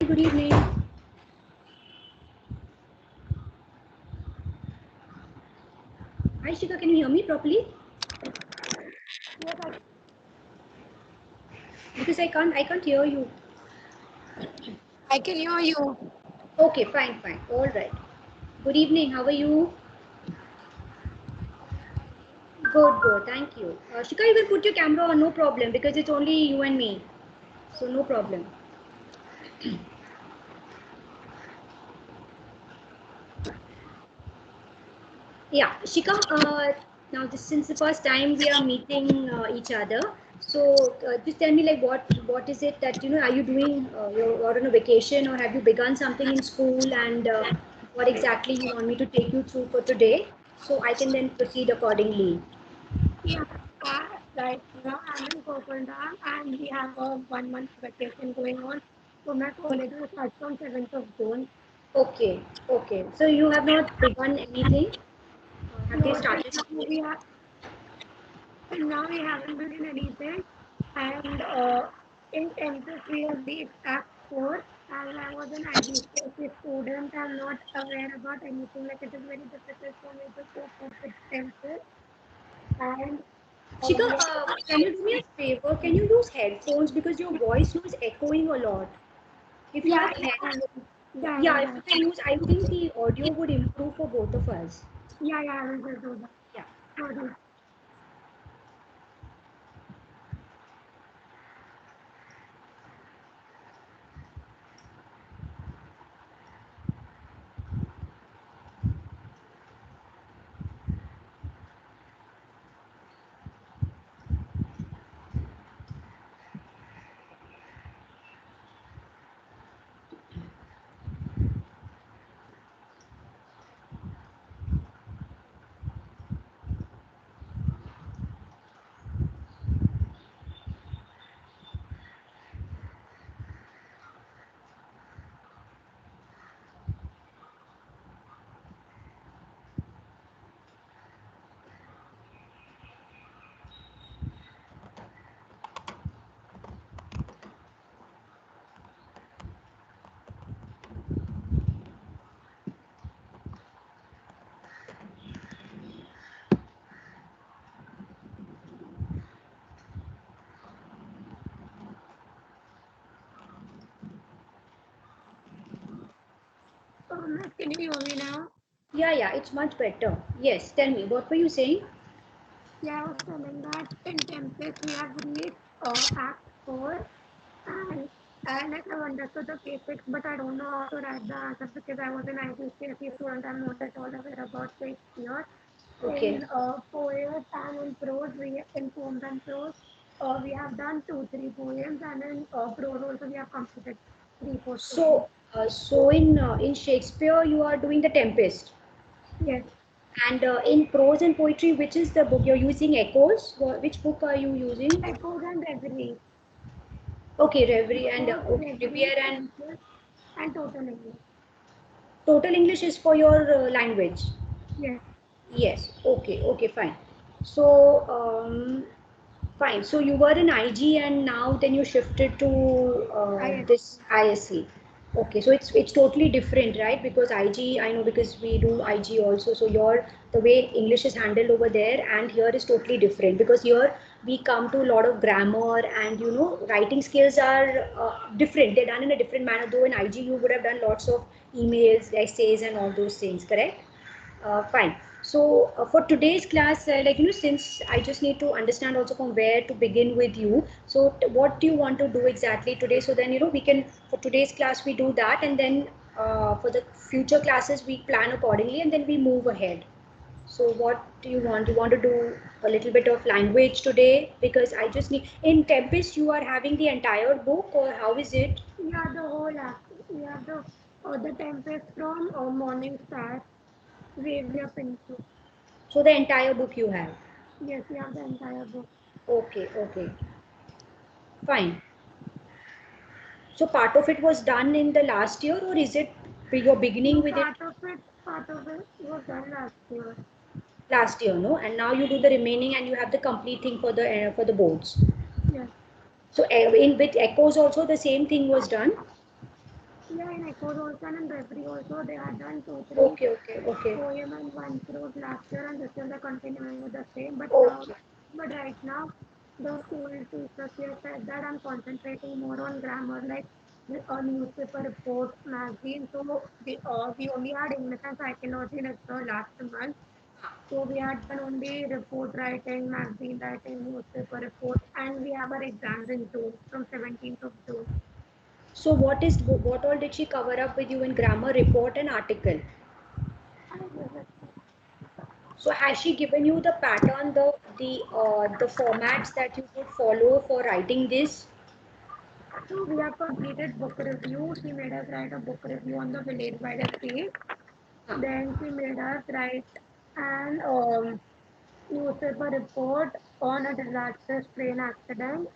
Good evening. Hi Shika, can you hear me properly? Because I can't hear you. I can hear you. Okay, fine. All right. Good evening. How are you? Good. Thank you. Shika, you can put your camera on, no problem, because it's only you and me. So no problem. Yeah, Shika. Now this since the first time we are meeting each other. So just tell me, like, what is it that are you doing? You're on a vacation, or have you begun something in school? And what exactly you want me to take you through for today, so I can then proceed accordingly. Yeah, right now I'm in Kopandan and we have a 1 month vacation going on. So my college will start from 7th of June. Okay. So you have not begun anything? Have they So started we something? have, and now we haven't done anything. And in MPS we have the Act 4. As I was an IGCSE student, I'm not aware about anything. Like it is very difficult for me to cope up with MPS. And Shika, we can you do me a favor? Can you use headphones because your voice is echoing a lot? If you yeah, have head, yeah, if yeah. you can use, I think the audio would improve for both of us. Yeah, I will do that. Yeah. Sorry. Can you hear me now? Yeah, it's much better. Yes, tell me, what were you saying? Yeah, I was telling that in Tempest we have reached Act 4 and like I've understood the basics, but I don't know how to write the answers because I was an IGCSE student. I'm not at all aware about Shakespeare. Okay. In poets and in prose, in poems and prose, we have done 2, 3 poems, and in prose also we have completed 3, 4 poems. So in Shakespeare, you are doing the Tempest, Yes, and in prose and poetry, which is the book you're using? Echoes. Which book are you using? echoes and reverie. Okay, Reverie and Echoes, okay, reverie, Riviere and tempest, and total English. Total English is for your language. Yes. Yes. Okay, fine. So, fine. So you were in IG and now then you shifted to I this ISC. Okay, so it's totally different, right? Because IG, I know because we do IG also. So your the way English is handled over there and here is totally different because here we come to a lot of grammar and writing skills are different. They're done in a different manner. Though in IG you would have done lots of emails, essays, and all those things, correct? Fine. So for today's class, since I just need to understand also from where to begin with you. So what do you want to do exactly today? So then we can for today's class we do that, and then for the future classes we plan accordingly, and then we move ahead. So what do you want? You want to do a little bit of language today because I just need in Tempest you are having the entire book, or how is it? Yeah, the whole act. We have the tempest from Morning Star, Wave Up into. So the entire book you have. Yes, we have the entire book. Okay, fine. So part of it was done in the last year, or is it you're beginning No, with it part of it was done last year. last year, no? And now you do the remaining, and you have the complete thing for the boards. Yes, So in with echoes also the same thing was done. Yeah, in Echoes also and in Reverie also, they had done two, three Okay, okay, okay, poem and one prose last year, and this year they're continuing with the same. okay. But right now, the school teachers here said that I'm concentrating more on grammar, like a newspaper reports, magazine. So we only had English and psychology lecture last month. So we had done only report writing, magazine writing, newspaper reports, and we have our exams in June from 17th of June. So what all did she cover up with you in grammar, report and article? So has she given you the pattern, the formats that you could follow for writing this? So we have completed book review. She made us write a book review on the Village by the Sea. Huh. Then she made us write an newspaper report on a disastrous train accident.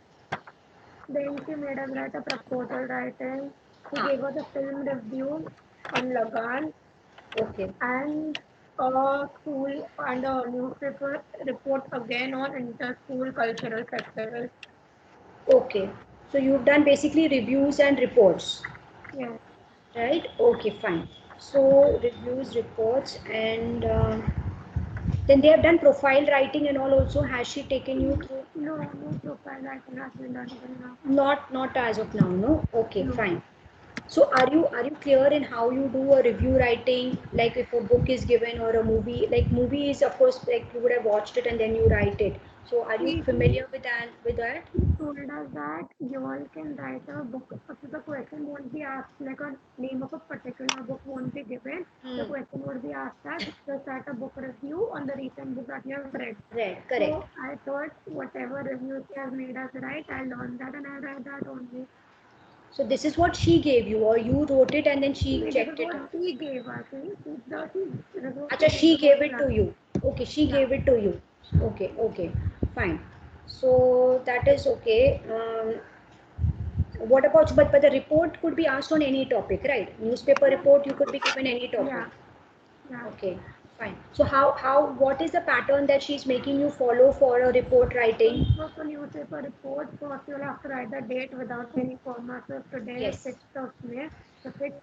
Then she made us write a proposal writing. She Huh. gave us a film review on Lagan Okay. and a school and a newspaper report again on inter-school cultural festivals. Okay. So you've done basically reviews and reports, Yes. right? Okay, fine. So reviews, reports, and then they have done profile writing and all also. Has she taken you through? No, no profile writing has been done till now. Not as of now, no? Okay, No. fine. So are you clear in how you do a review writing? Like if a book is given or a movie, like movie is of course like you would have watched it and then you write it. So are you He told, familiar with that? With that? he told us that you all can write a book. So the question won't be asked, like a name of a particular book won't be given. The Hmm. question would be asked as just write a book review on the recent book that you have read. Right, So correct. I thought whatever reviews he has made us write, I'll learn that and I'll write that only. So this is what she gave you, or you wrote it and then she This is checked it what out. he gave us. This is what Acha, she gave she the whole gave it class. to you. Okay, she Yeah. gave it to you. Okay, okay, fine. So that is okay. What about, but the report could be asked on any topic, right? Newspaper Yeah. report, you could be given any topic. Yeah. Yeah. Okay, fine. So what is the pattern that she's making you follow for a report writing? So for newspaper report, first you'll have to write the date without any comma. So if today is Yes. 6th of May, so 6th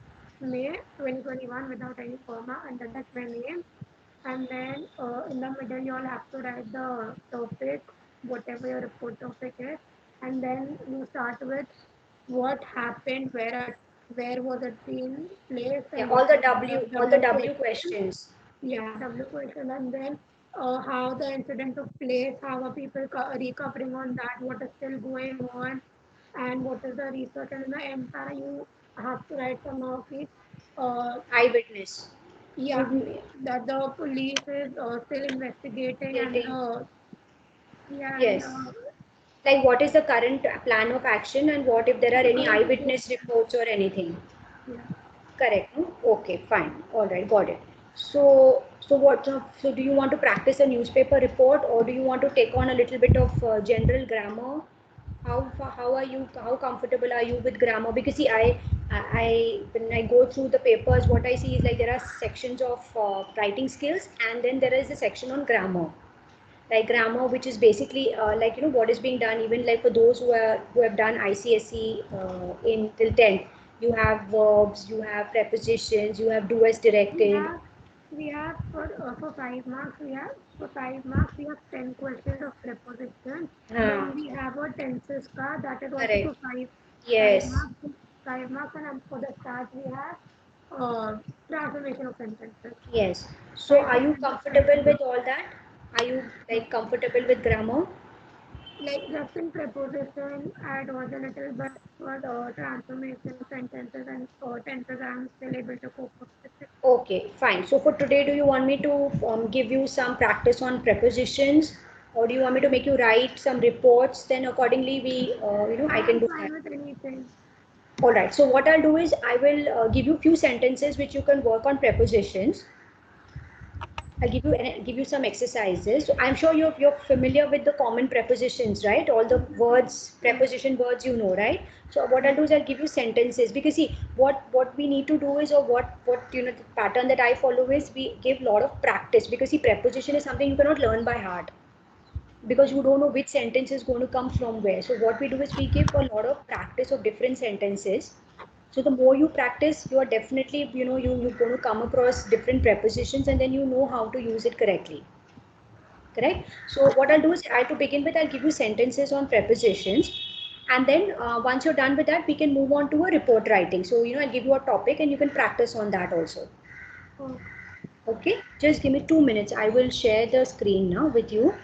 May 2021 without any comma under that my name. And then in the middle you'll have to write the topic, whatever your report topic is. And then you start with what happened, where was it being placed, Yeah, and what was the All the W W question. questions. Yeah, W question, and then how the incident took place, how are people recovering on that, what is still going on, and what is the research. And in the empire, you have to write some of it. Uh, Eyewitness. yeah, You that the police is still investigating, and getting, yeah, and yes. Like what is the current plan of action and what if there are the any current eyewitness situation. reports or anything? Yeah. Correct. No? Okay, fine. All right, got it. So do you want to practice a newspaper report or do you want to take on a little bit of general grammar? How comfortable are you with grammar? Because see, when I go through the papers, what I see is like there are sections of writing skills and then there is a section on grammar, like grammar, which is basically like what is being done even like for those who have done ICSE in till 10th. You have verbs, you have prepositions, you have do as We directed. have we have for 5 marks we have 10 questions of preposition. Then Ah, we have a tenses card that is also correct. for five Yes. marks 5 marks, and for the start we have transformation of sentences. Yes. So Five are you questions of comfortable with preposition. all that? Are you like comfortable with grammar? Like just in preposition, I was a little bit for transformation of sentences and tenses. I'm still able to cope up with it. Okay, fine. So for today, do you want me to give you some practice on prepositions, or do you want me to make you write some reports? Then accordingly, I can I'm do fine that. with anything. All right. So what I'll do is I will give you few sentences which you can work on prepositions. I'll give you some exercises. So I'm sure you're familiar with the common prepositions, right? All the words, Yes. preposition words, right? So what I'll do is I'll give you sentences because see what we need to do is, or what the pattern that I follow is we give a lot of practice because see preposition is something you cannot learn by heart because you don't know which sentence is going to come from where. So what we do is we give a lot of practice of different sentences So the more you practice, you are definitely, you're going to come across different prepositions and then you know how to use it correctly. Correct? So what I'll do is, to begin with, I'll give you sentences on prepositions. And then once you're done with that, we can move on to a report writing. So, I'll give you a topic and you can practice on that also. Oh, Okay? Just give me 2 minutes. I will share the screen now with you.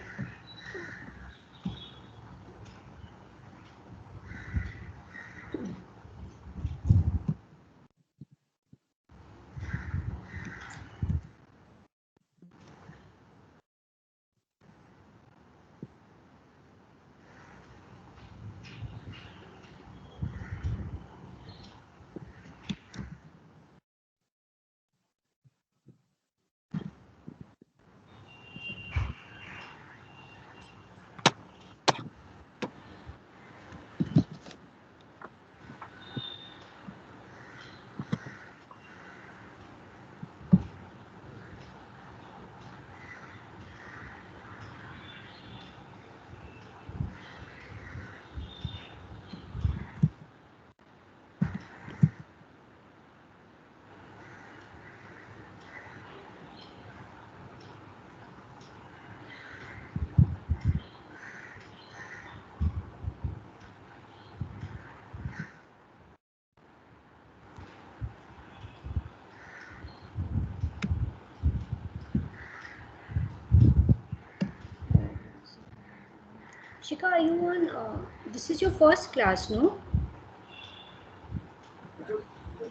Shika, are you on? This is your first class, no?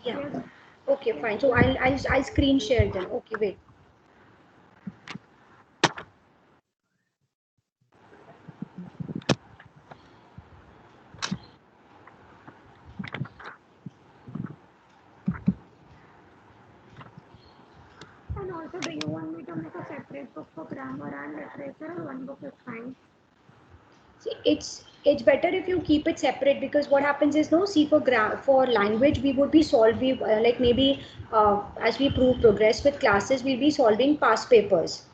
Yeah. yes, Okay, yes, fine. So I'll screen share then. Okay, wait. and also, do you want me to make a separate book for grammar and literature, or one book is fine? See, it's better if you keep it separate, because what happens is, no, see, for language we would be solving, like, maybe as we progress with classes, we'll be solving past papers.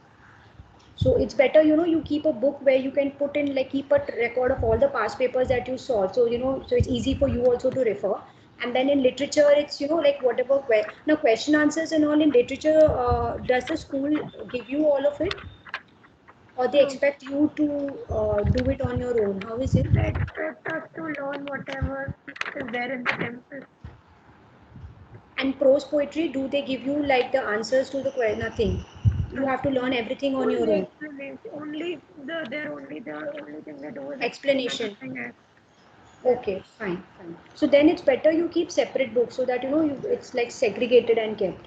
So it's better, you keep a book where you can put in, like, keep a record of all the past papers that you solved. So, so it's easy for you also to refer. And then in literature, it's, like, whatever, now question answers and all in literature, does the school give you all of it? Or they No, expect you to do it on your own? How is it? they expect us to learn whatever is there in the temple. And prose poetry, do they give you like the answers to the question? Nothing. You have to learn everything on your Only own. explanation. Only thing they do is explain and Explanation. nothing else. Yes. Okay, fine, fine. So then it's better you keep separate books so that it's like segregated and kept.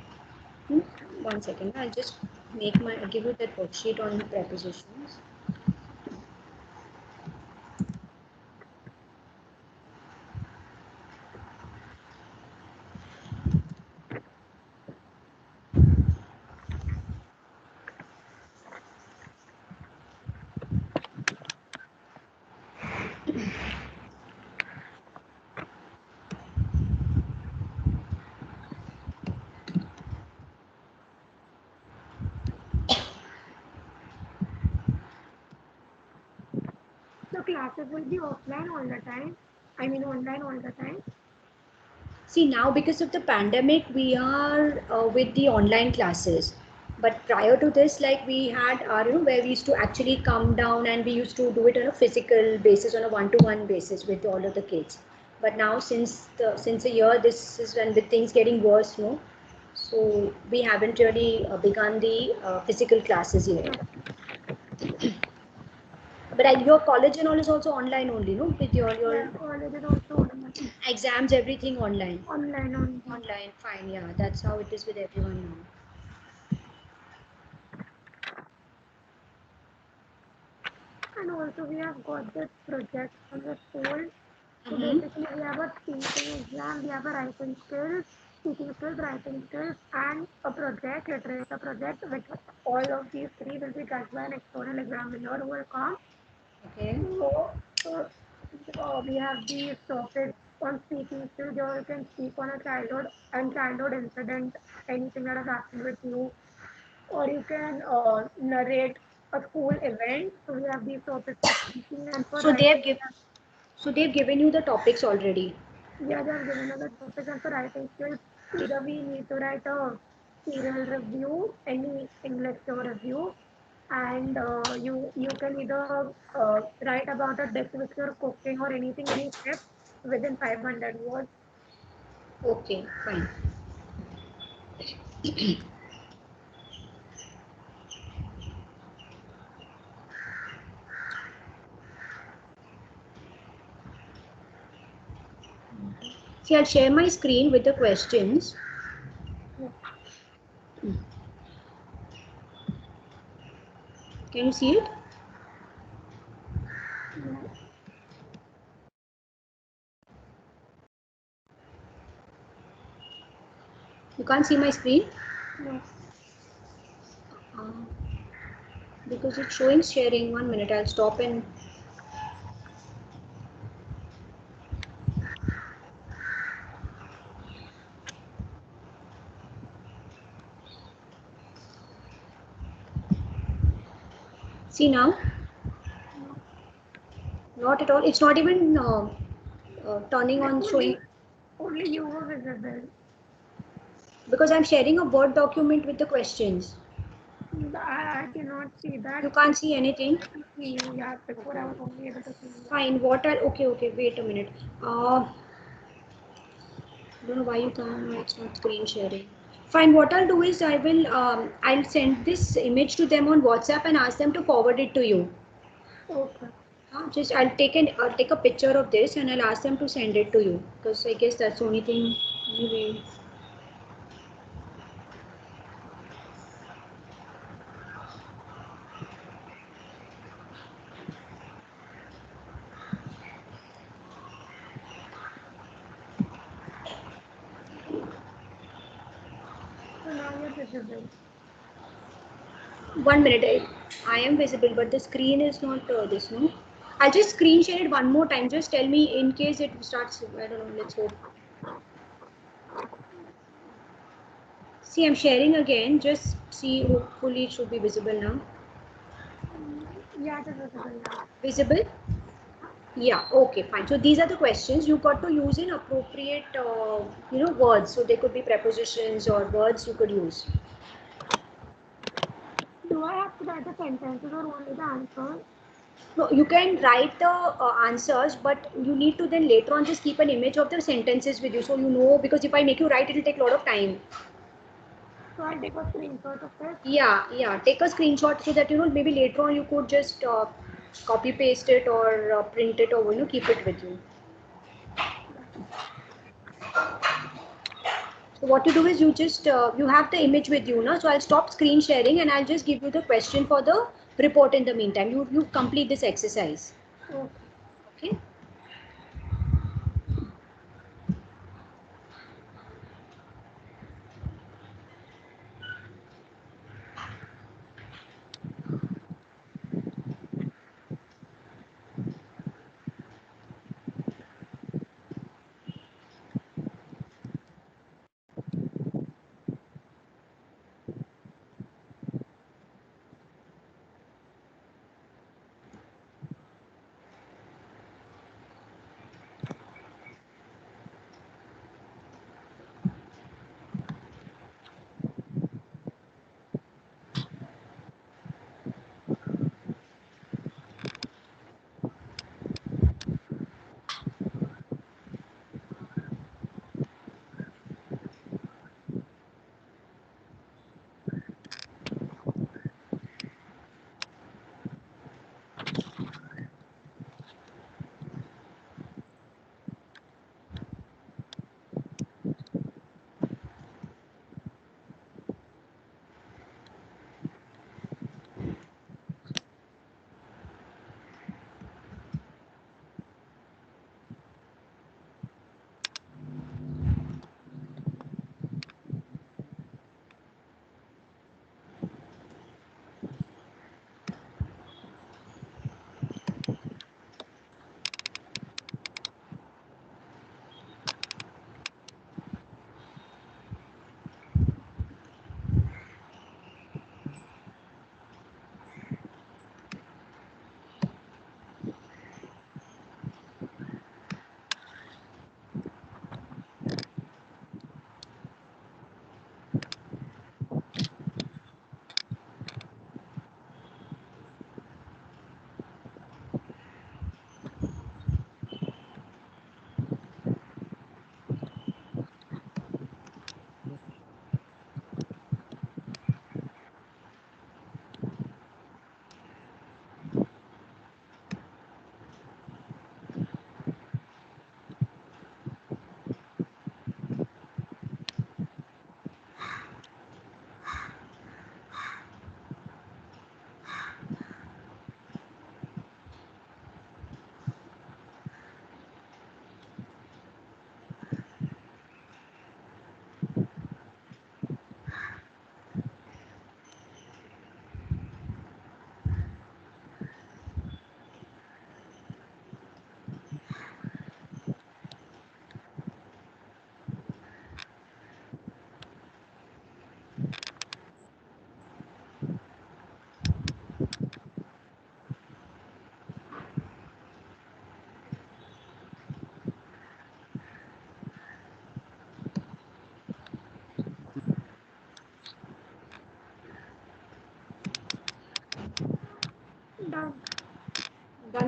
Hmm? 1 second. I'll just give you that worksheet on prepositions. So classes will be offline all the time. I mean online all the time. See, now because of the pandemic, we are with the online classes. But prior to this, like, we had our, where we used to actually come down and we used to do it on a physical basis, on a one-to-one basis with all of the kids. But now, since a year, this is when with things getting worse, so we haven't really begun the physical classes yet. But your college and all is also online only, no? With your Yeah, college is also online. exams, everything online. Online only. Online, fine, yeah. That's how it is with everyone now. And also we have got this project from the school. So Mm-hmm. basically we have a speaking exam, we have a writing skills, speaking skills, writing skills, and a project, literature project, which all of these three will be judged by an external examiner who will come. Okay. So we have these topics on speaking skills. Here you can speak on a childhood incident, anything that has happened with you, or you can narrate a school event. So we have these topics for speaking and for So writing. they've given you the topics already. Yeah, they have given us a topic of the writing skills. Either we need to write a serial review, any English show review, and you can either write about a dish which you're cooking or anything, any step within 500 words. Okay, fine. See, I'll share my screen with the questions. Yeah. Can you see it? Yeah. You can't see my screen? No. Uh, because it's showing sharing. 1 minute, I'll stop and see now. No. Not at all. It's not even turning Like on showing only you were visible. because I'm sharing a Word document with the questions. I cannot see that. You can't see anything. I can see you. Yeah, before I was only able to see you. Fine. What I'll okay. Wait a minute. Don't know why you can't. No, it's not screen sharing. Fine. What I'll do is I'll send this image to them on WhatsApp and ask them to forward it to you. Okay. Just I'll take a picture of this and I'll ask them to send it to you because I guess that's the only thing. Anyway. So now you're visible. 1 minute. I am visible, but the screen is not this. No. I'll just screen share it one more time. Just tell me in case it starts. I don't know. Let's hope. See, I'm sharing again. Just see. Hopefully, it should be visible now. Yeah, it is visible now. Visible? Yeah. Okay. Fine. So these are the questions you got to use in appropriate, words. So they could be prepositions or words you could use. Do I have to write the sentences or only the answers? No, you can write the answers, but you need to then later on just keep an image of the sentences with you, so you know. Because if I make you write, it will take a lot of time. So I'll take a screenshot of it. Yeah. Take a screenshot so that maybe later on you could just copy paste it or print it or keep it with you. So what you do is you just you have the image with you now. So I'll stop screen sharing and I'll just give you the question for the report in the meantime. You complete this exercise. Okay. Okay.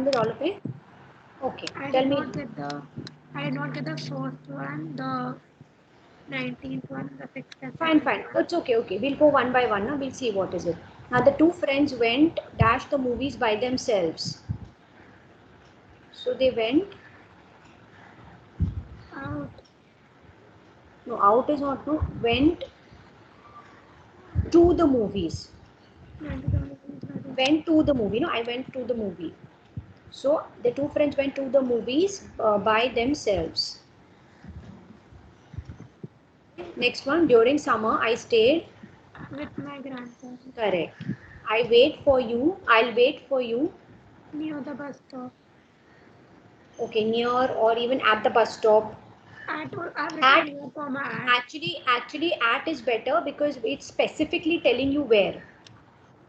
done with all of it? Okay, tell me. I did not get the first one, the 19th one, the 6th and Fine, 7th fine. one. It's okay, okay. We'll go one by one. Now we'll see what is it. Now the two friends went dash the movies by themselves. So they went. Out. No, out is not no. Went to the movies. Went to the movies. Went to the movie. No, I went to the movie. So the two friends went to the movies by themselves. Next one. During summer, I stayed. With my grandparents. Correct. I wait for you. I'll wait for you. Near the bus stop. Okay, near or even at the bus stop. At. Actually, at is better because it's specifically telling you where.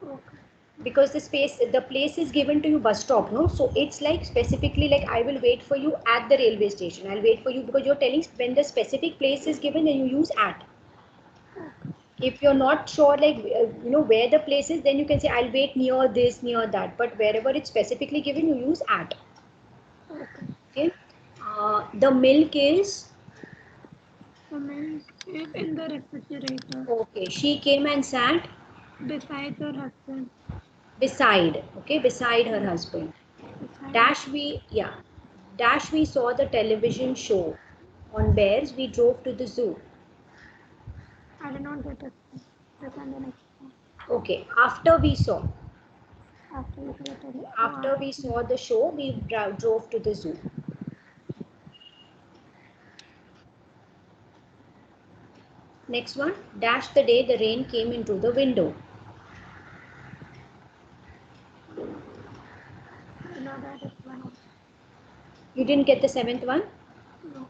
Okay. Because the place is given to you bus stop, no? So it's like specifically like I will wait for you at the railway station. I'll wait for you because you're telling when the specific place is given, then you use at. Okay. If you're not sure like where the place is, then you can say I'll wait near this, near that. But wherever it's specifically given, you use at. Okay. Okay. The milk is. The milk is in the refrigerator. Okay. She came and sat beside her husband. Beside. Okay. Beside her husband. Dash we saw the television show. On bears we drove to the zoo. I did not get it. This and the next one. Okay. After we saw. After After we saw the show, we drove to the zoo. Next one. Dash the day the rain came into the window. No, that is one. You didn't get the seventh one? No.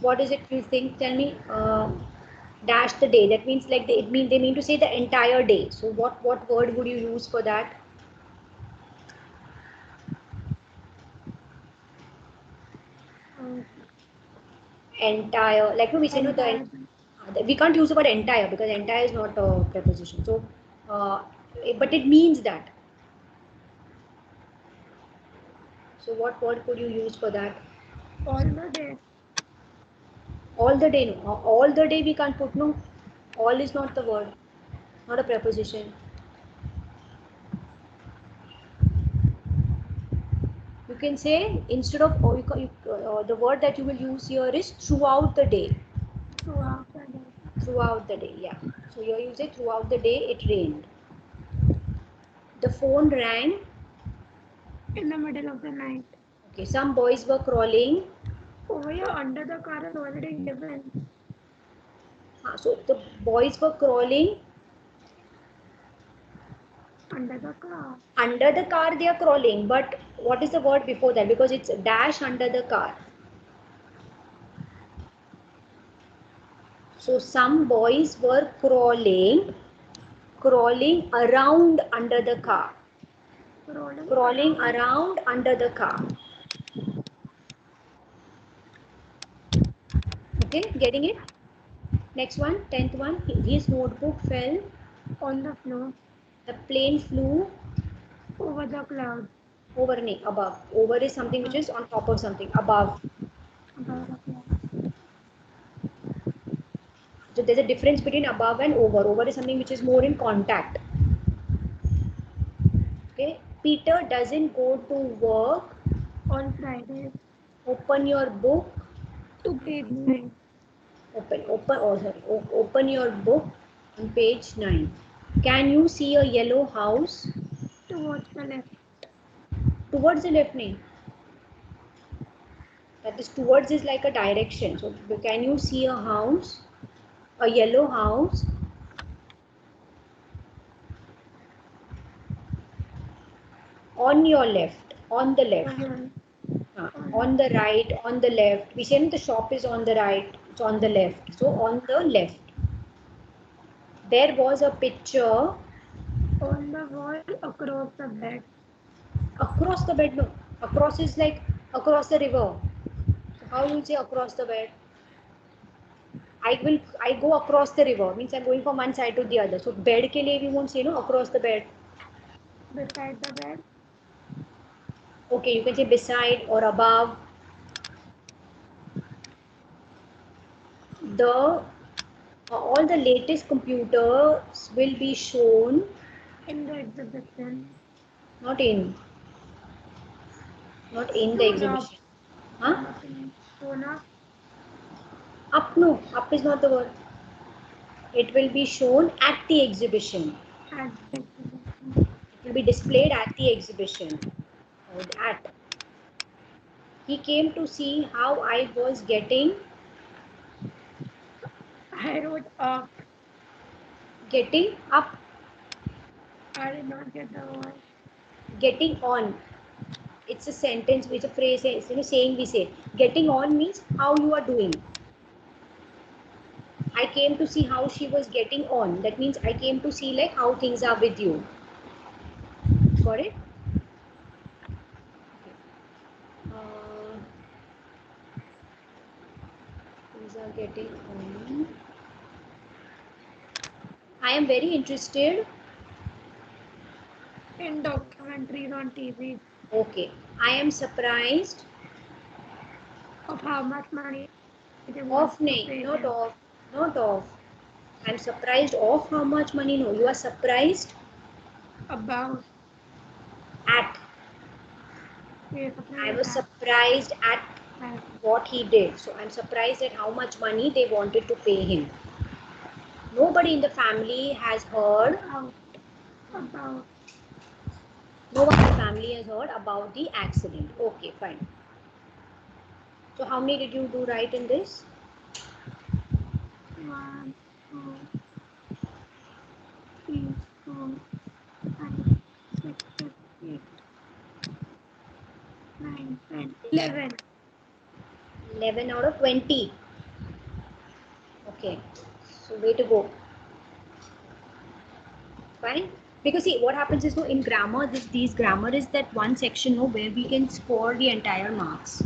What is it you think? Tell me. Dash the day. That means like they mean to say the entire day. So what word would you use for that? Entire. Like no, we say no we can't use the word entire because entire is not a preposition. So, but it means that. So what word could you use for that? All the day. All the day. No. All the day we can't put no. All is not the word. Not a preposition. You can say instead of the word that you will use here is throughout the day. Throughout the day. Throughout the day, yeah. So here you say throughout the day it rained. The phone rang. In the middle of the night. Okay, some boys were crawling. Over here under the car is already given. So the boys were crawling. Under the car. Under the car they are crawling. But what is the word before that? Because it's dash under the car. So some boys were crawling around under the car. Crawling around under the car. Okay, getting it? Next one, 10th one. His notebook fell on the floor. The plane flew over the clouds. Over, above. Over is something which is on top of something. Above. Above the clouds. So there's a difference between above and over. Over is something which is more in contact. Okay. Peter doesn't go to work on Fridays. Open your book To page 9. Open your book on page 9. Can you see a yellow house? Towards the left. Towards the left name. That is towards is like a direction. So can you see a house? A yellow house? On your left. On the left. On the right, on the left. We say the shop is on the right, it's on the left. So on the left. There was a picture on the wall across the bed. Across the bed, no. Across is like across the river. So how you say across the bed? I go across the river. Means I'm going from one side to the other. So bed ke liye we won't say no across the bed. Beside the bed. Okay, you can say beside or above. The all the latest computers will be shown, in the exhibition. not in, not in the Shown up. exhibition. Huh? Nothing. Shown up Up, no, up is not the word. It will be shown at the exhibition. at the exhibition. It will be displayed at the exhibition. At. He came to see how I was I wrote up. getting up, I did not get the word. getting on. It's a sentence, it's a phrase, saying we say. Getting on means how you are doing. I came to see how she was getting on. That means I came to see like how things are with you. Got it? Uh, things are getting on. I am very interested. In documentaries on TV Okay. I am surprised of how much money they want of to name, pay not him. of, not of. I'm surprised of how much money. No, you are surprised About at. we I surprised was at surprised at that. what he did. So I'm surprised at how much money they wanted to pay him. Nobody in the family has heard. About about No one in the family has heard about the accident. Okay, fine. So how many did you do right in this? 1, 2, 3, 4, 5, 6, 7, 8, 9, 10, 11. 11 out of 20. Okay. So way to go. Fine. Because see what happens is no in grammar these grammar is that one section no where we can score the entire marks.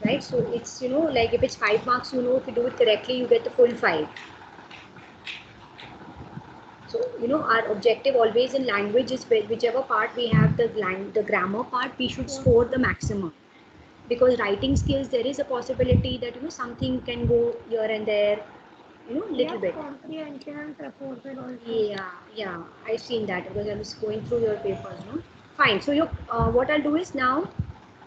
Right? So it's like if it's 5 marks, if you do it correctly you get the full 5. So our objective always in language is whichever part we have the grammar part we should score the maximum. Because writing skills there is a possibility that something can go here and there, Yes, little bit. comprehension and proposal also. Yeah, I've seen that because I was going through your papers, no? Fine. So what I'll do is now,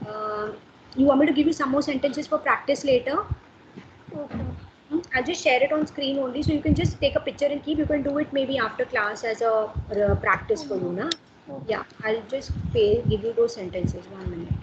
uh, you want me to give you some more sentences for practice later? Okay. I'll just share it on screen only, so you can just take a picture and keep. You can do it maybe after class as a practice for you, Homework. na? Okay. Yeah, I'll just give you those sentences. 1 minute.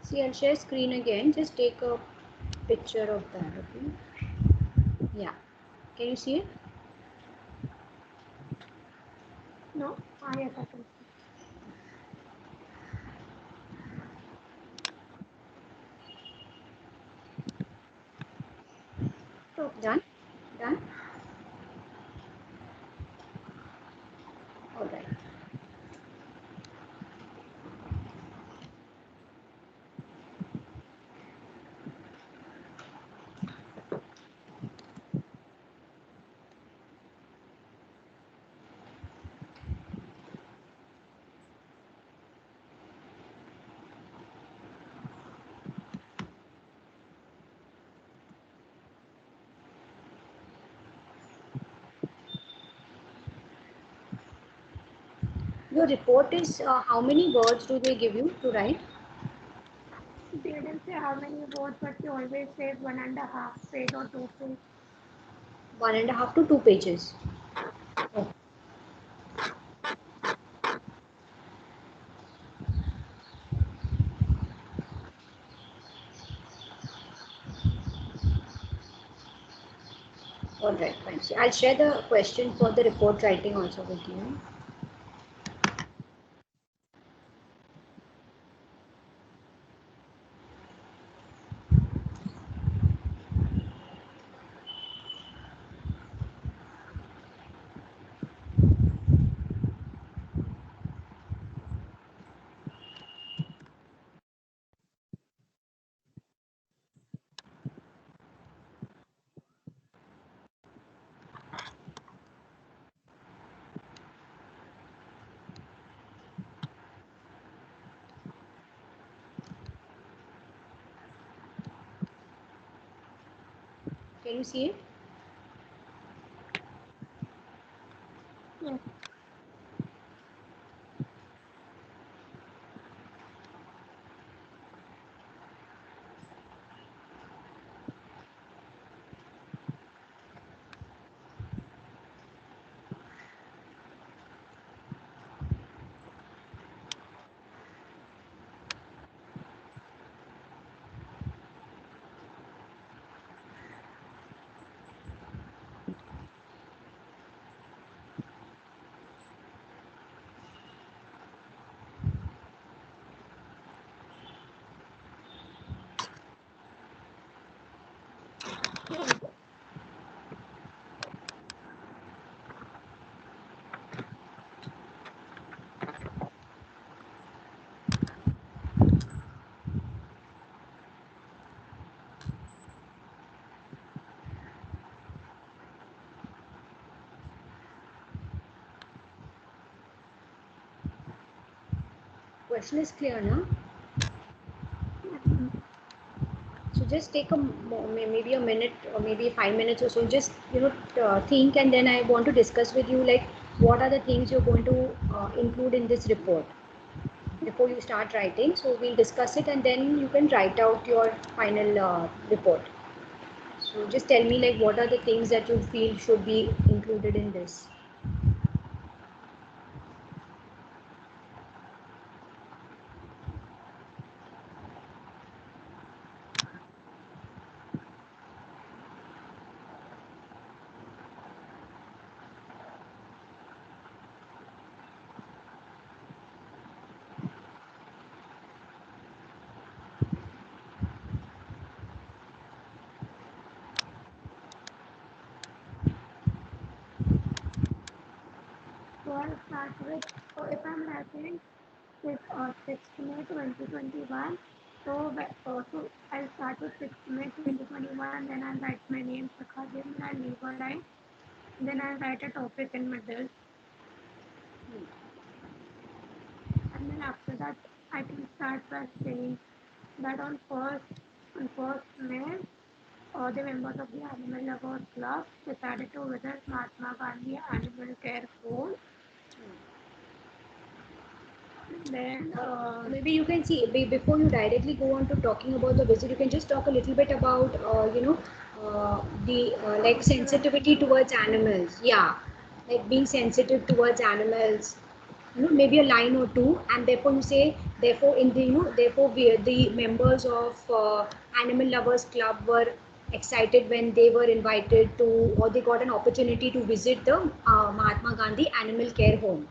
See, I'll share screen again. Just take a picture of that. Okay. Yeah. Can you see it? No? Ah, yes, I can see. So, Done? Done? All right. Your report is how many words do they give you to write? they didn't say how many words, but she always says 1.5 page or 2 page. 1.5 to 2 pages. Oh, All right, fine. So I'll share the question for the report writing also with you. Can you see it? Yes. Question is clear, no? Yes. So just take a maybe a minute or maybe 5 minutes or so. Just think, and then I want to discuss with you like what are the things you're going to include in this report before you start writing. So we'll discuss it, and then you can write out your final report. So just tell me like what are the things that you feel should be included in this. So I'll start with, so if I'm writing with 6th May 2021, so I'll start with 6th May 2021, then I'll write my name, Shikha, then I'll leave a line, then I'll write a topic in middle, and then after that, I can start by saying that on 1st May, the members of the Animal Lovers Club decided to visit Mahatma Gandhi Animal Care Home. Then, Maybe you can see before you directly go on to talking about the visit, you can just talk a little bit about the like sensitivity towards animals. Yeah, like being sensitive towards animals. Maybe a line or two, and therefore you say therefore in the therefore the members of Animal Lovers Club were excited when they were invited to or they got an opportunity to visit the Mahatma Gandhi Animal Care Home.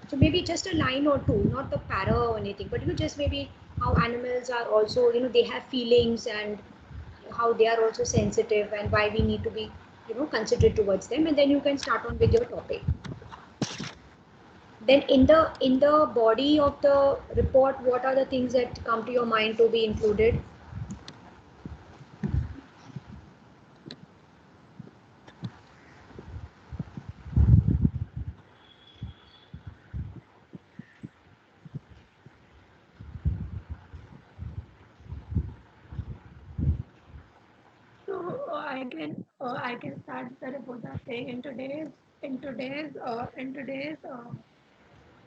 So maybe just a line or two, not the para or anything, but just maybe how animals are also, they have feelings and how they are also sensitive and why we need to be, considerate towards them. And then you can start on with your topic. Then in the body of the report, what are the things that come to your mind to be included? so I can start the report by saying in today's in today's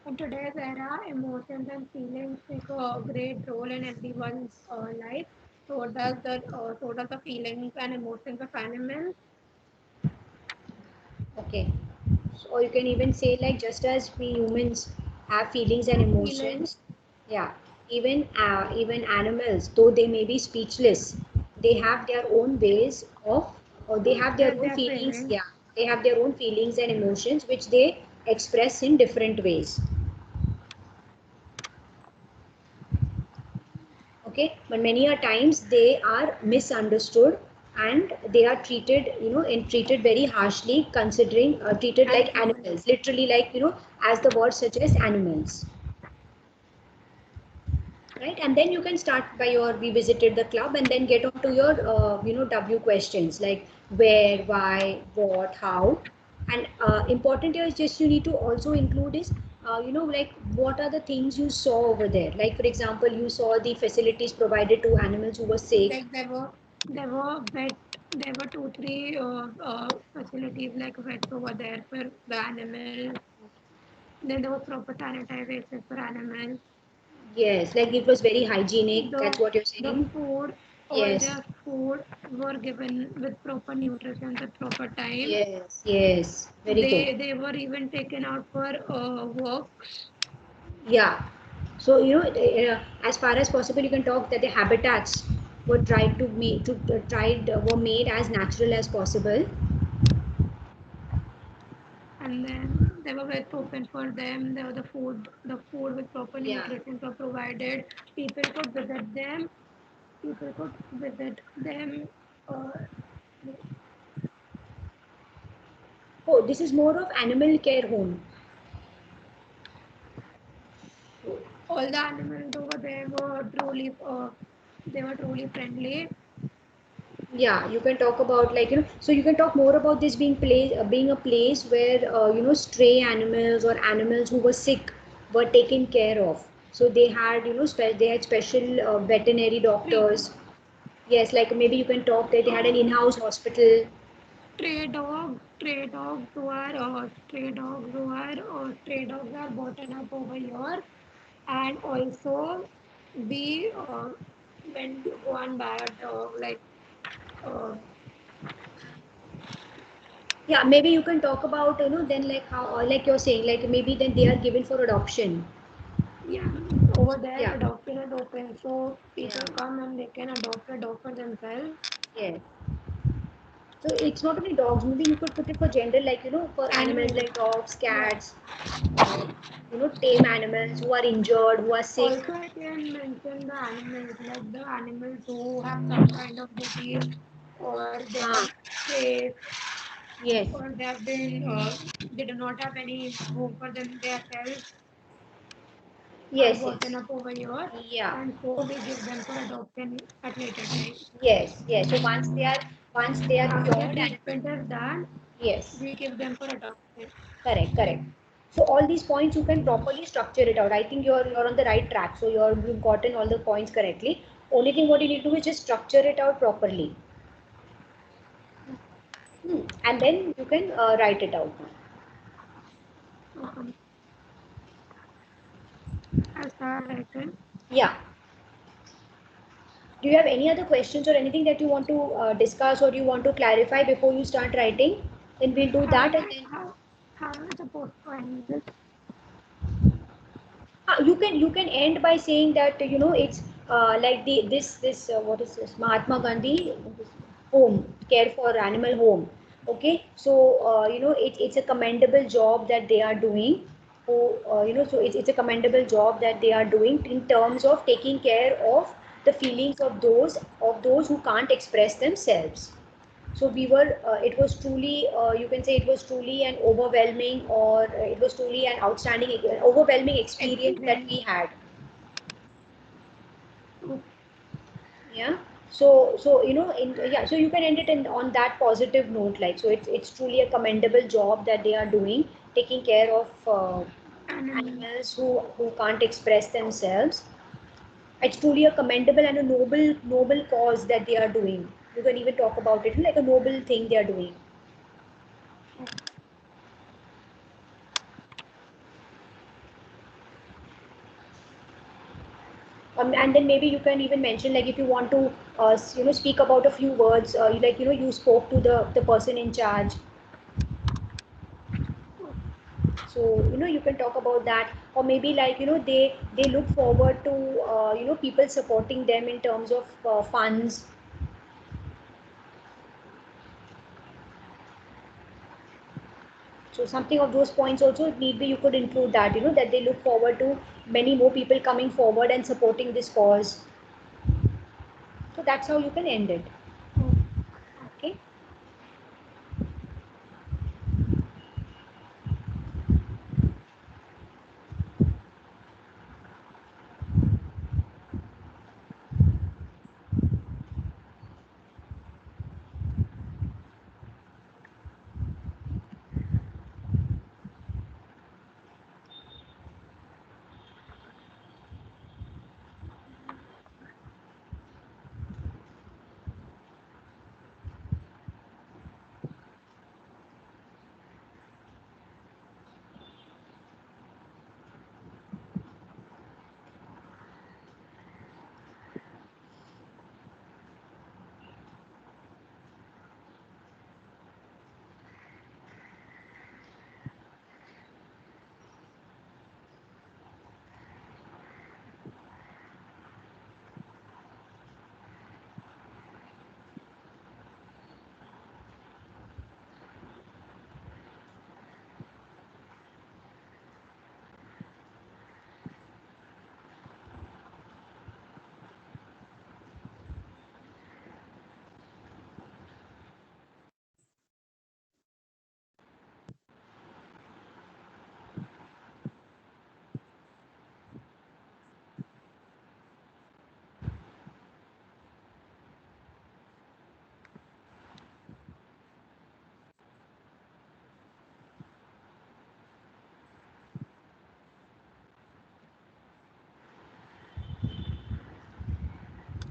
in today's era, emotions and feelings take a great role in everyone's life. So does the feelings and emotions of animals. Okay. So, or you can even say like just as we humans have feelings and Have feelings. emotions, yeah, even animals, though they may be speechless, they have their own ways of or they have their own their feelings. feelings. Yeah, they have their own feelings and emotions which they express in different ways. Okay, but many a times they are misunderstood and they are treated, you know, and treated very harshly, considering treated As like human. animals, literally, like, you know, as the word suggests, animals. Right, and then you can start by your we visited the club and then get on to your you know, W questions like where, why, what, how. And important here is just you need to also include is you know, like what are the things you saw over there. Like for example, you saw the facilities provided to animals who were sick. Like there were two, three facilities like vets over there for the animals. Then there was proper sanitization for animals. Yes, like it was very hygienic, The that's what you're the saying. food, all Yes, their food were given with proper nutrition at proper time. yes, yes, very good. They were even taken out for works. Yeah. So, you know, as far as possible, you can talk that the habitats were tried to make were made as natural as possible. And then they were beds open for them. There was the food with proper Yeah. nutrition were provided. People could visit them. People could visit them. Uh, Oh, this is more of animal care home. all the animals over there they were truly friendly. Yeah, you can talk about, like, you know, so you can talk more about this being a place where you know, stray animals or animals who were sick were taken care of. So they had, you know, they had special veterinary Treatment. doctors. Yes, like maybe you can talk that they had an in-house hospital. Stray dogs are bought up over here, and also we when you go and buy a dog like uh, Yeah, maybe you can talk about, you know, then like how, like you're saying, like maybe then they are given for adoption. yeah, over there Yeah, adoption is open, so yeah, people come and they can adopt a dog for themselves. yes. So it's not only dogs. Maybe you could put it for gender, like, you know, for animals Animals, like dogs, yeah. cats, you know, tame animals who are injured, who are sick. Also, I can mention the animals, like the animals who have some kind of disease, or they are Ah, sick, yes, or they do not have any home for them themselves, are yes, brought yes. up over here, Yeah, and so we give them for adoption at later time. yes, yes. So once they are After the cured and treatment is done, yes. we give them for adoption. Correct, correct. So all these points you can properly structure it out. I think you're on the right track. So you've gotten all the points correctly. Only thing what you need to do is just structure it out properly. And then you can write it out. Um, as far as I can. Yeah. Do you have any other questions or anything that you want to discuss or you want to clarify before you start writing? Then we'll do How that am and I then how am I supposed to end this? you can end by saying that, you know, it's like this what is this, Mahatma Gandhi home, care for animal home. Okay, so you know, it's a commendable job that they are doing. So you know, so it's a commendable job that they are doing in terms of taking care of the feelings of those who can't express themselves. So we were it was truly you can say it was truly an overwhelming, or it was truly an outstanding, overwhelming experience that Experience. we had. Okay. Yeah, so you know, yeah, so you can end it on that positive note, like, so it's truly a commendable job that they are doing, taking care of Animals. animals who can't express themselves. It's truly a commendable and a noble cause that they are doing. You can even talk about it like a noble thing they are doing. And then maybe you can even mention, like, if you want to you know, speak about a few words, like, you know, you spoke to the person in charge. So you know, you can talk about that, or maybe, like, you know, they look forward to you know, people supporting them in terms of funds. So something of those points also need be you could include that, that they look forward to many more people coming forward and supporting this cause. So that's how you can end it. Oh, Okay.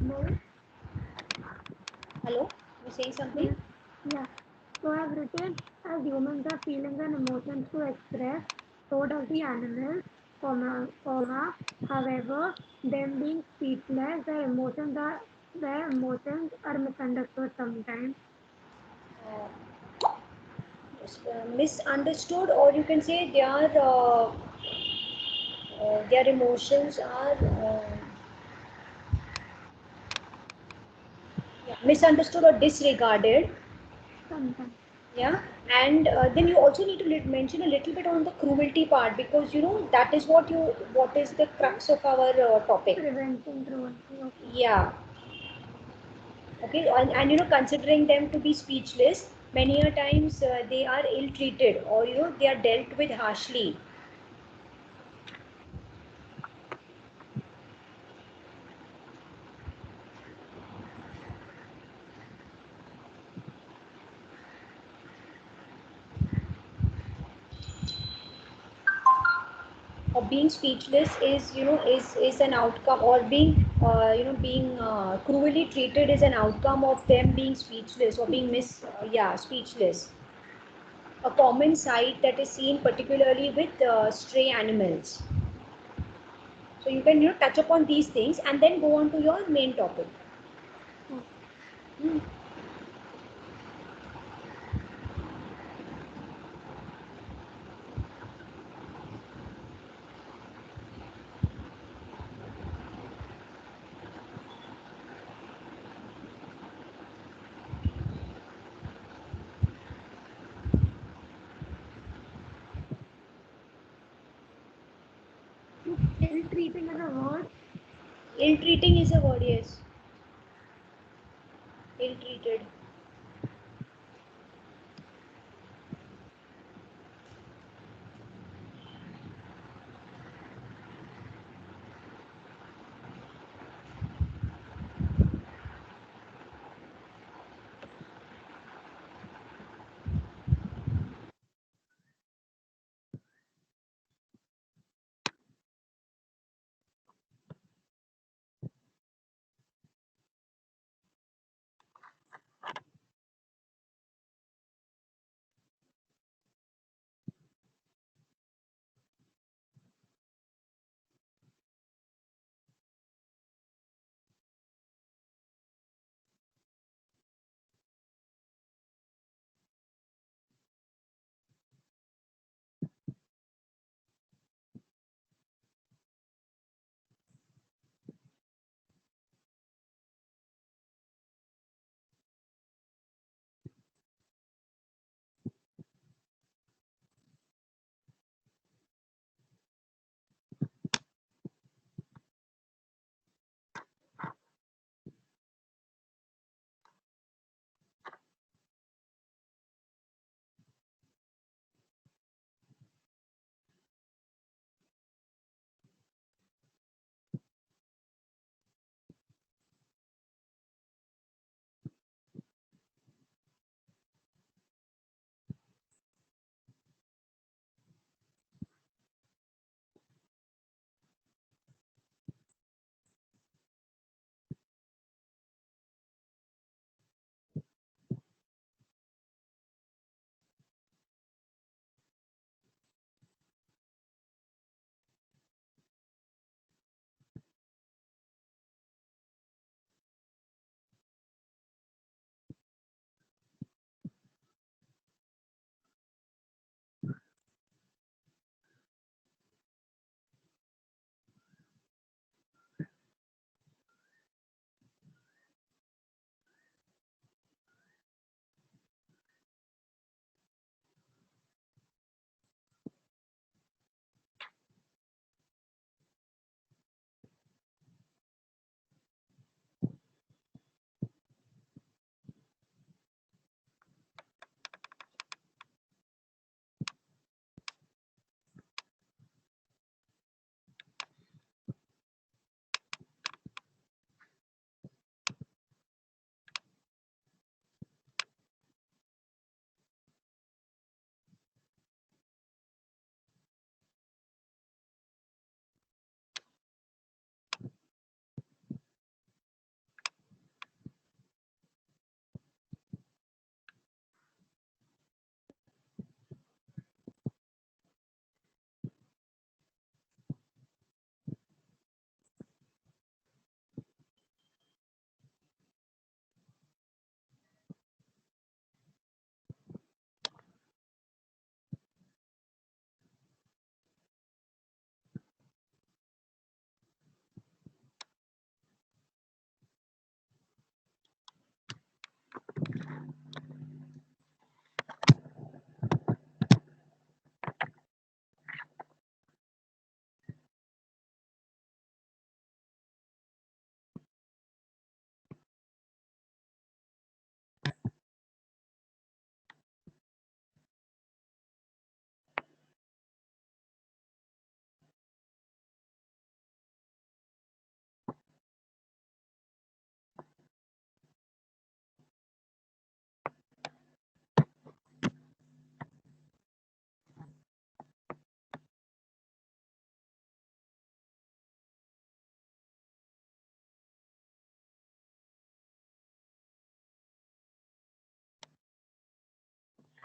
no, Hello, you saying something? yes, yeah. So I've written, as humans have feelings and emotions to express, so does the animal, however, them being speechless, their emotions are misunderstood sometimes. Misunderstood, or you can say their emotions are yeah, misunderstood or disregarded. Sometimes. Yeah, and then you also need to mention a little bit on the cruelty part, because that is what is the crux of our topic. Preventing cruelty, okay. Yeah. Okay, and considering them to be speechless, many a times they are ill treated, or they are dealt with harshly. Or being speechless is an outcome, or being cruelly treated is an outcome of them being speechless, or being Speechless. speechless. A common sight that is seen particularly with stray animals. So you can touch upon these things and then go on to your main topic. Oh, Hmm. ill treating is a word. Ill treating is a word, yes. Ill treated.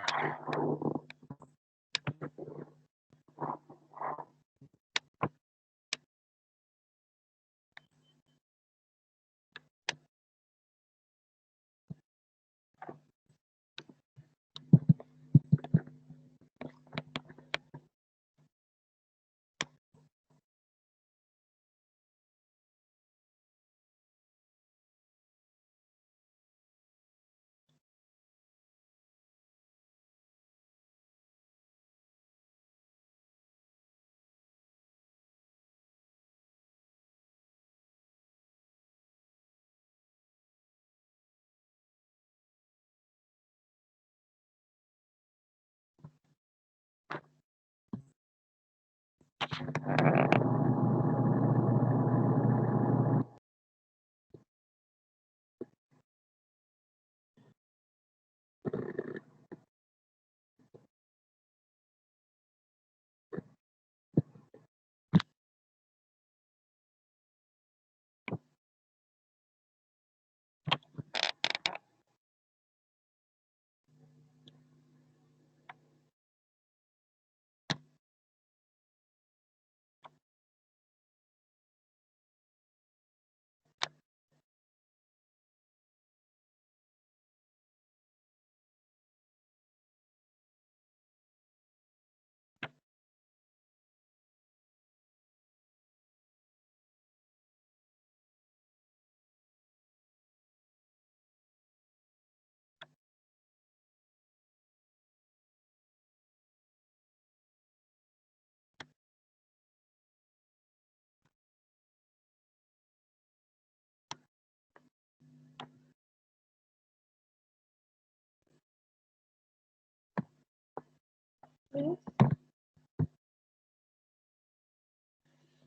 Yes,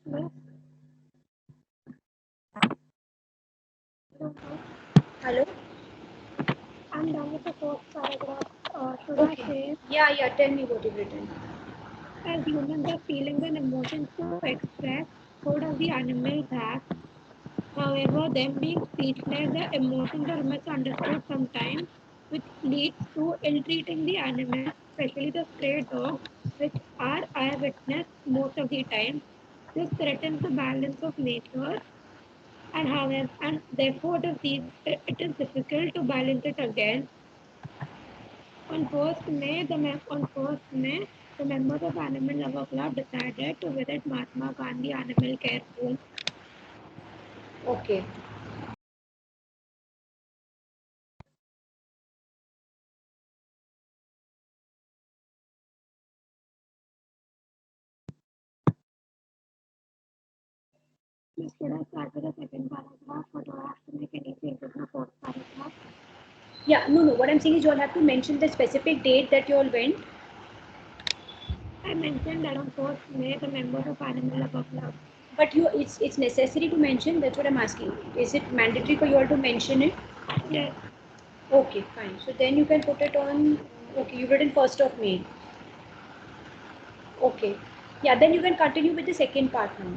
yes. Hello? I'm done with the first paragraph. Should I Okay. say, Yeah, tell me what you've written. as humans have feelings and emotions to express, so does the animal that. However, them being speechless, their emotions are misunderstood sometimes, which leads to ill-treating the animals, especially the stray dogs, which are eyewitness most of the time. This threatens the balance of nature, and however, and therefore it is difficult to balance it again. On 1st May, the members of Animal Lover Club decided to visit Mahatma Gandhi Animal Care Home. Okay. Should I start with the second paragraph or do I have to make any changes in the first paragraph? Yeah, no. What I'm saying is you all have to mention the specific date that you all went. I mentioned that on 1st May, the members of Animal Lover Club. But it's necessary to mention. That's what I'm asking. Is it mandatory for you all to mention it? Yes, Okay, fine. So then you can put it on. Okay, you've written 1st of May. Okay. Yeah, then you can continue with the second part now.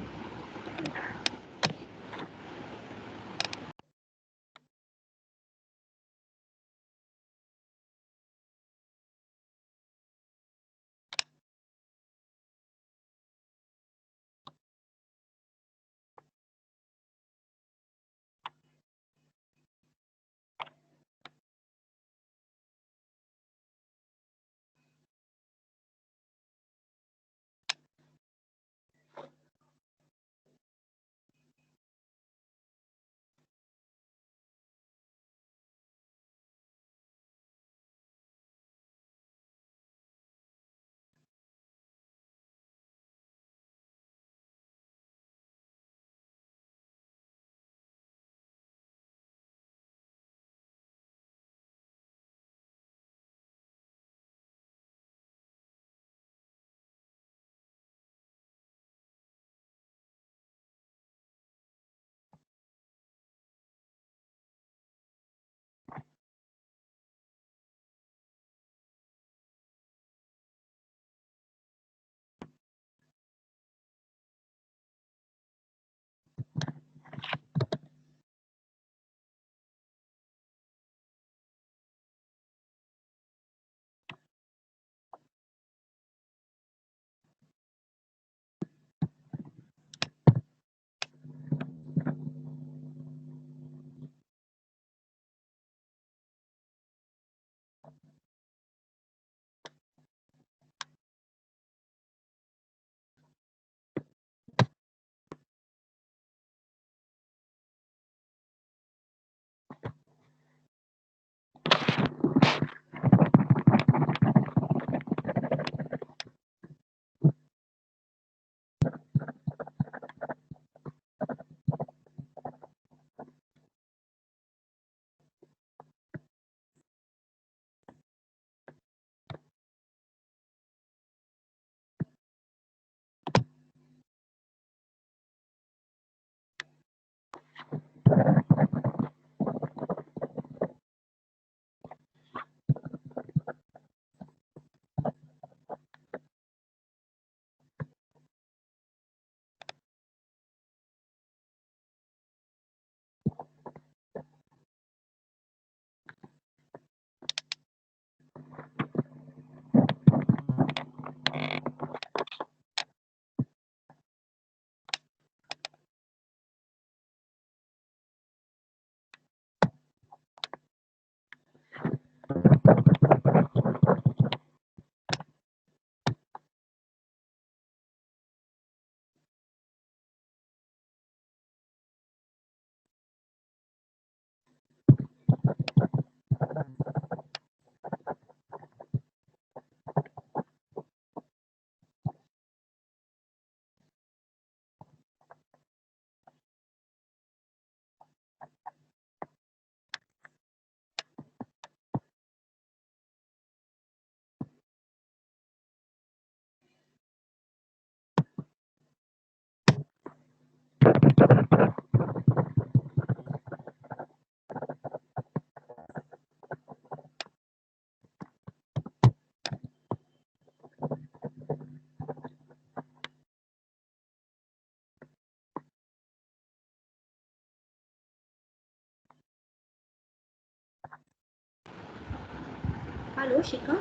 Hello, Shika.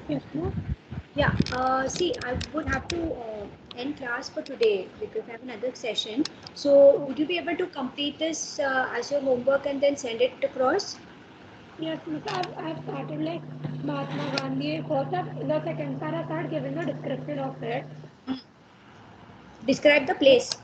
Yes, no? Yeah, see, I would have to end class for today because I have another session. So, Oh, would you be able to complete this as your homework and then send it across? yes, miss. I've started like Mahatma Gandhi. First, the second part, I started giving a description of it. Describe the Like, place.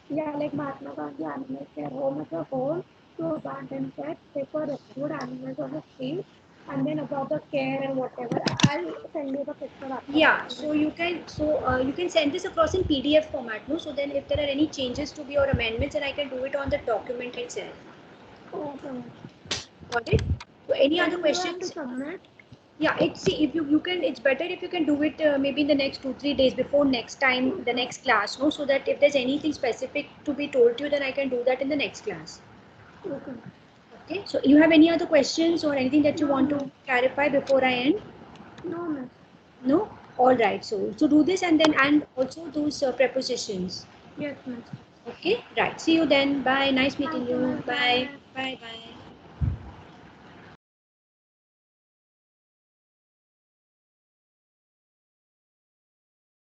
yeah, like Mahatma Gandhi animals, their home is a home to abandon pets, safer rescued animals on the street, and then about the care and whatever. I'll send you the picture after Yeah, that. so you can send this across in PDF format, no? So then, if there are any changes to be or amendments, then I can do it on the document itself. Okay, miss. Got it? So, any other When do I have to questions? submit? Yeah, it's see if you can. It's better if you can do it maybe in the next 2 3 days before next time the Okay, next class, no? So that if there's anything specific to be told to you, then I can do that in the next class. okay. Okay. So you have any other questions or anything that you No, want miss. to clarify before I end? No, miss. No. All right. So do this and also those prepositions. Yes, miss. Okay. Right. See you then. Bye. Nice meeting Thank you, you. miss. Bye. Bye. Bye. Bye.